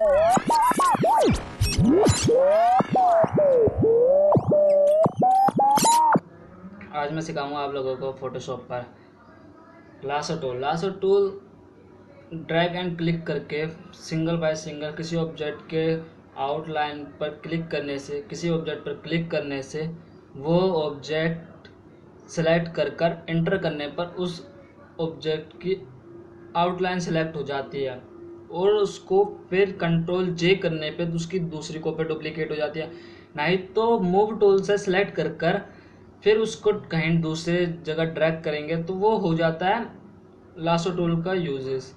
आज मैं सिखाऊंगा आप लोगों को फोटोशॉप पर lasso tool. Lasso tool drag and click करके सिंगल बाय सिंगल किसी ऑब्जेक्ट के आउटलाइन पर क्लिक करने से, किसी ऑब्जेक्ट पर क्लिक करने से वो ऑब्जेक्ट सेलेक्ट कर एंटर करने पर उस ऑब्जेक्ट की आउटलाइन सेलेक्ट हो जाती है और उसको फिर कंट्रोल जे करने पे उसकी दूसरी कॉपी डुप्लीकेट हो जाती है। नहीं तो मूव टूल से सेलेक्ट कर फिर उसको कहीं दूसरे जगह ड्रैग करेंगे तो वो हो जाता है लासो टूल का यूजेस।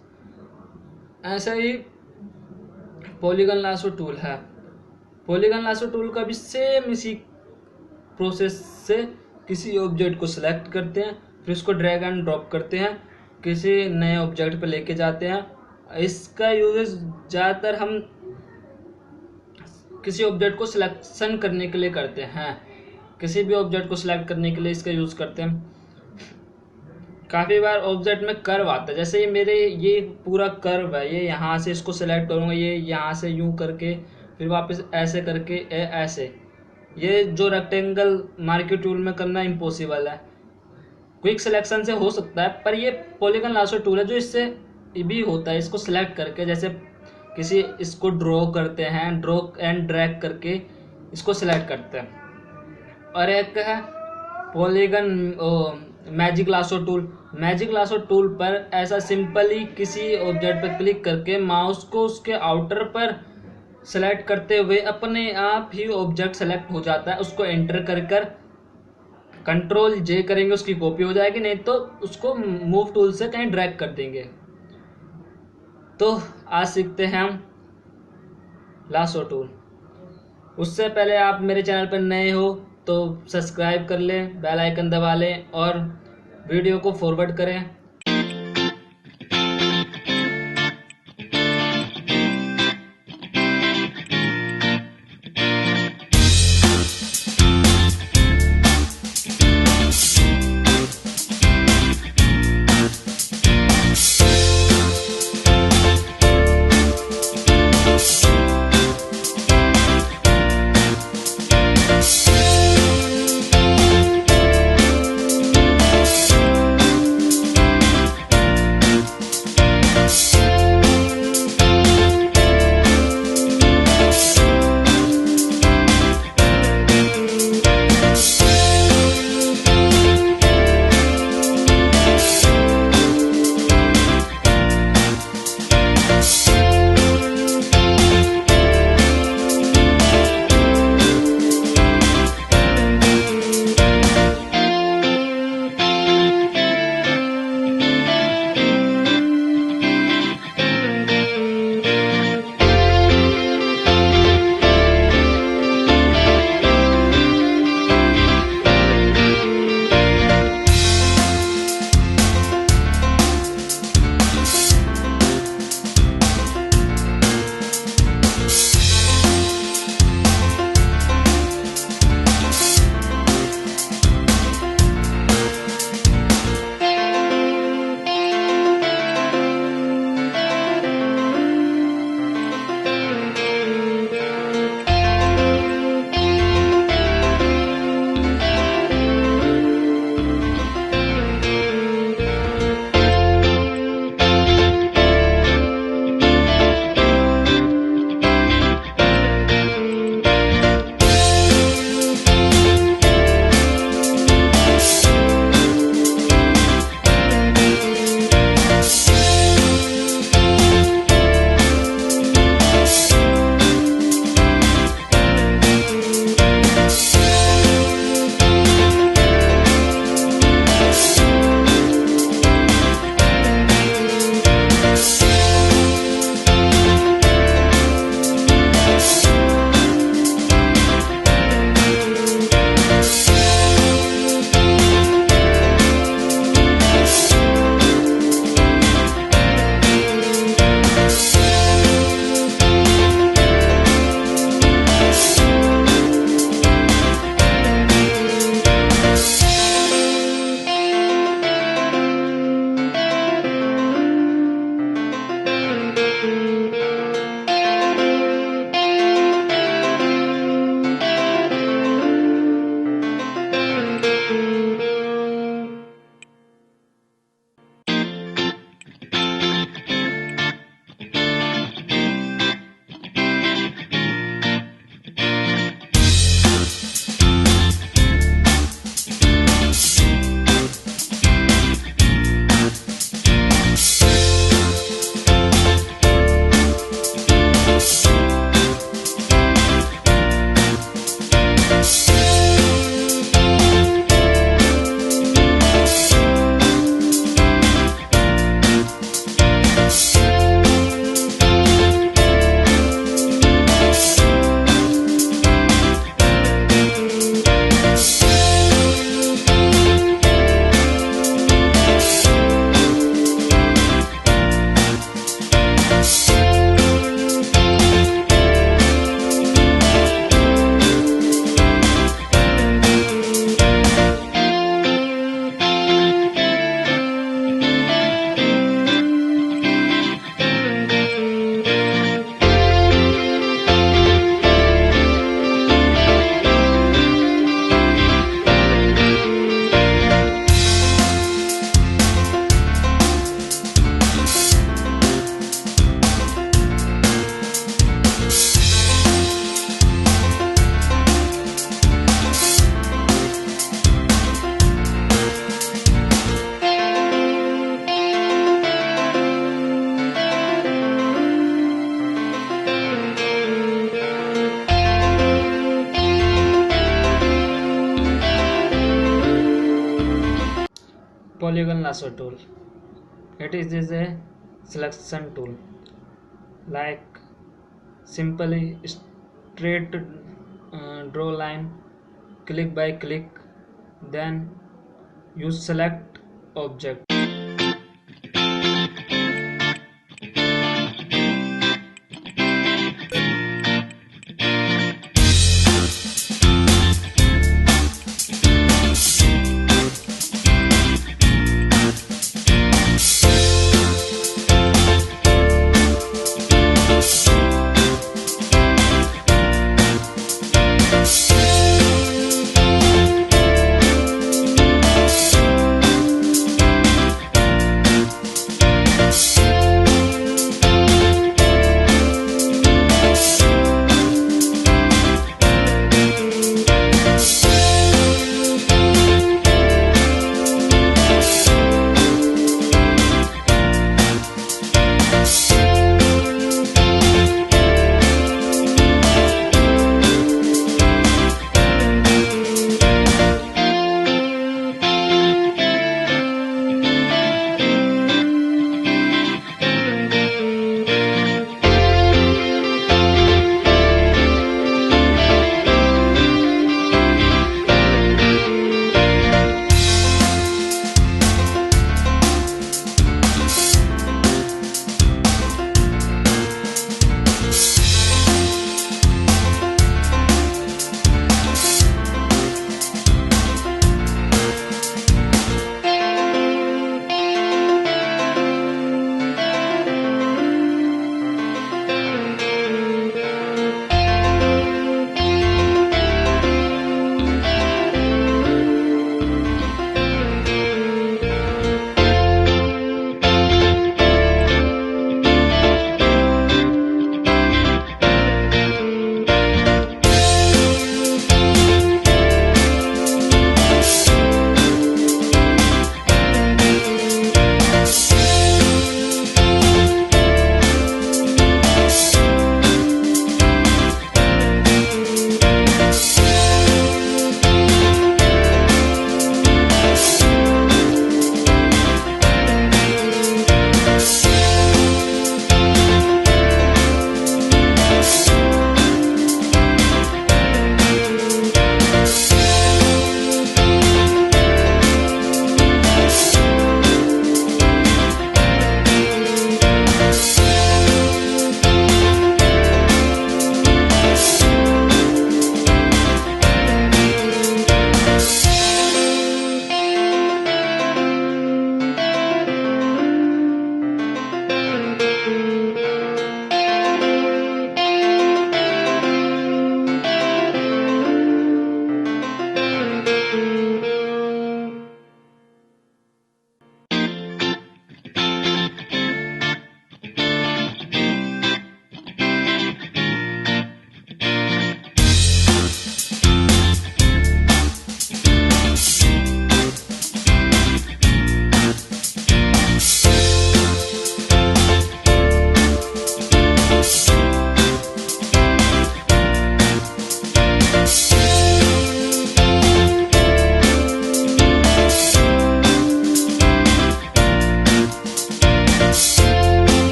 ऐसा ही पॉलीगन लासो टूल है। पॉलीगन लासो टूल का भी सेम इसी प्रोसेस से किसी ऑब्जेक्ट को सिलेक्ट करते हैं, फिर उसको ड्रैग एंड ड्रॉप करते हैं, किसी नए ऑब्जेक्ट पे लेके जाते हैं। इसका यूजेस ज़्यादातर हम किसी ऑब्जेक्ट को सिलेक्शन करने के लिए करते हैं, किसी भी ऑब्जेक्ट को सिलेक्ट करने के लिए इसका यूज़ करते हैं। काफ़ी बार ऑब्जेक्ट में कर्व आता है, जैसे ये पूरा कर्व है, ये यहाँ से इसको सिलेक्ट करूँगा, ये यहाँ से यूँ करके फिर वापस ऐसे करके ऐसे, ये जो रेक्टेंगल मार्क्यूट टूल में करना इम्पॉसिबल है। क्विक सिलेक्शन से हो सकता है, पर ये पॉलीगन लासो टूल है जो इससे भी होता है। इसको सिलेक्ट करके जैसे इसको ड्रॉ करते हैं, ड्रॉ एंड ड्रैग करके इसको सिलेक्ट करते हैं। और एक है polygon magic lasso tool. Magic lasso tool पर ऐसा सिंपली किसी ऑब्जेक्ट पर क्लिक करके माउस को उसके आउटर पर सेलेक्ट करते हुए अपने आप ही ऑब्जेक्ट सेलेक्ट हो जाता है। उसको एंटर कर कंट्रोल जे करेंगे, उसकी कॉपी हो जाएगी, नहीं तो उसको मूव टूल से कहीं ड्रैग कर देंगे। तो आज सीखते हैं हम लासो टूल। उससे पहले आप मेरे चैनल पर नए हो तो सब्सक्राइब कर लें, बेल आइकन दबा लें और वीडियो को फॉरवर्ड करें। Polygonal Lasso tool. It is a selection tool. Like simply straight draw line, click by click, then use select object.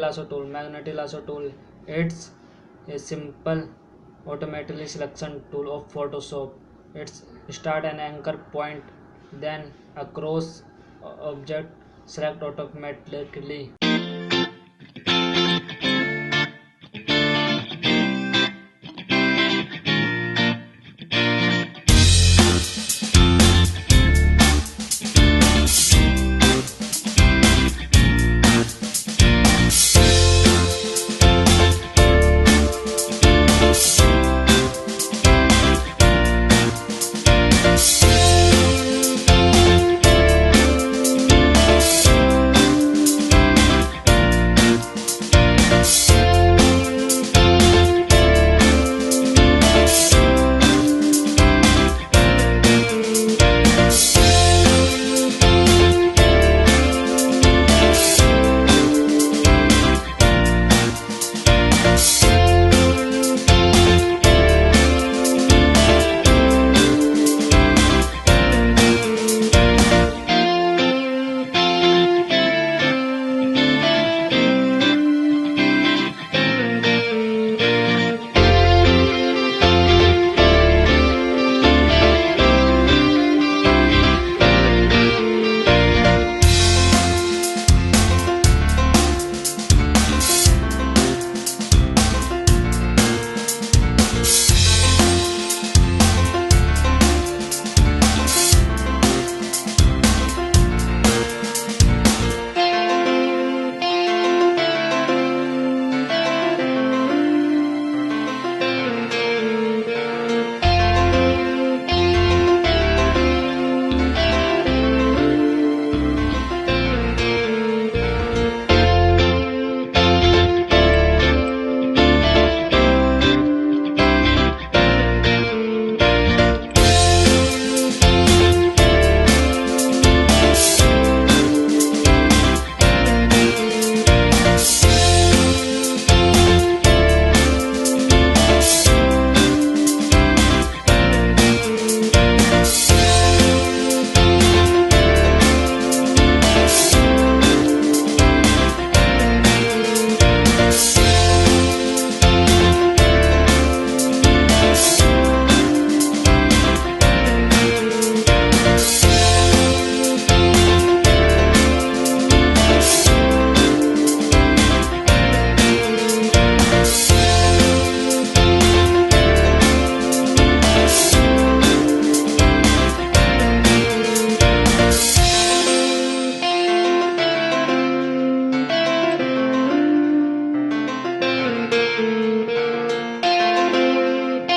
Lasso Tool. Magnetic Lasso Tool. It's a simple automatically selection tool of Photoshop. It's start an anchor point, then across object select automatically.